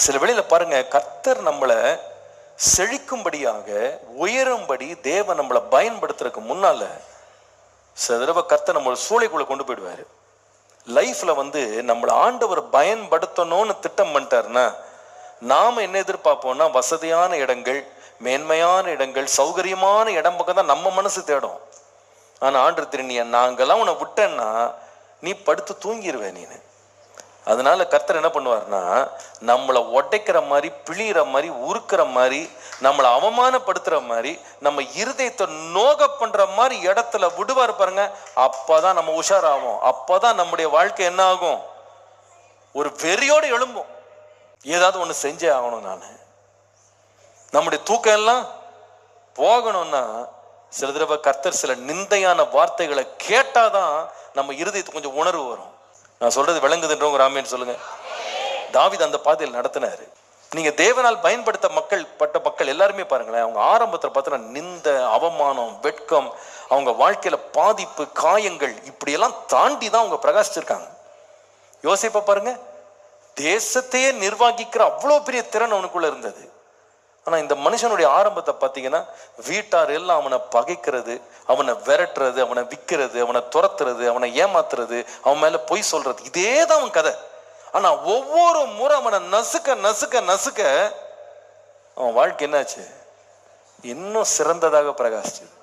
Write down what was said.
சில வேளையில பாருங்க, கர்த்தர் நம்மளை செழிக்கும்படியாக உயரும்படி தேவன் நம்மளை பயன்படுத்துறதுக்கு முன்னால சில தடவை கர்த்தர் நம்மளை சூளைக்குள்ள கொண்டு போயிடுவாரு. லைஃப்ல நம்மளை ஆண்டவர் பயன்படுத்தணும்னு திட்டம் பண்ணிட்டாருன்னா நாம என்ன எதிர்பார்ப்போம்னா வசதியான இடங்கள், மேன்மையான இடங்கள், சௌகரியமான இடம் பக்கம் தான் நம்ம மனசு தேடும். ஆனா ஆண்டவர் திருநிய நாங்கெல்லாம் உன்னை விட்டேன்னா நீ படுத்து தூங்கிடுவேன் நீனு. அதனால கர்த்தர் என்ன பண்ணுவார்னா நம்மளை உடைக்கிற மாதிரி, பிழிகிற மாதிரி, உருக்கிற மாதிரி, நம்மளை அவமானப்படுத்துற மாதிரி, நம்ம இருதயத்தை நோக பண்ற மாதிரி இடத்துல விடுவார் பாருங்க. அப்பதான் நம்ம உஷாராகும். அப்பதான் நம்முடைய வாழ்க்கை என்ன ஆகும்? ஒரு வெறியோடு எழும்பும். ஏதாவது ஒண்ணு செஞ்சே ஆகணும். நம்முடைய தூக்கம் எல்லாம் போகணும்னா சில தடவை கர்த்தர் சில நிந்தையான வார்த்தைகளை கேட்டாதான் நம்ம இருதயத்துக்கு கொஞ்சம் உணர்வு வரும். நான் சொல்றது விளங்குதுன்றவங்க ராமேன்னு சொல்லுங்க. தாவீது அந்த பாதையில் நடத்தினாரு. நீங்க தேவனால் பயன்படுத்த மக்கள் எல்லாருமே பாருங்களேன், அவங்க ஆரம்பத்தில் பார்த்தீங்கன்னா நிந்த, அவமானம், வெட்கம், அவங்க வாழ்க்கையில பாதிப்பு, காயங்கள் இப்படியெல்லாம் தாண்டி தான் அவங்க பிரகாசிச்சிருக்காங்க. யோசிப்ப பாருங்க, தேசத்தையே நிர்வகிக்கிற அவ்வளோ பெரிய திறன் அவனுக்குள்ள இருந்தது. ஆனா இந்த மனுஷனுடைய ஆரம்பத்தை பார்த்தீங்கன்னா வீட்டார் எல்லாம் அவனை பகைக்கிறது, அவனை விரட்டுறது, அவனை விற்கிறது, அவனை துரத்துறது, அவனை ஏமாத்துறது, அவன் மேல பொய் சொல்றது, இதே தான் அவன் கதை. ஆனா ஒவ்வொரு முறை அவனை நசுக்க நசுக்க நசுக்க அவன் வாழ்க்கை என்னாச்சு? இன்னும் சிறந்ததாக பிரகாசிச்சது.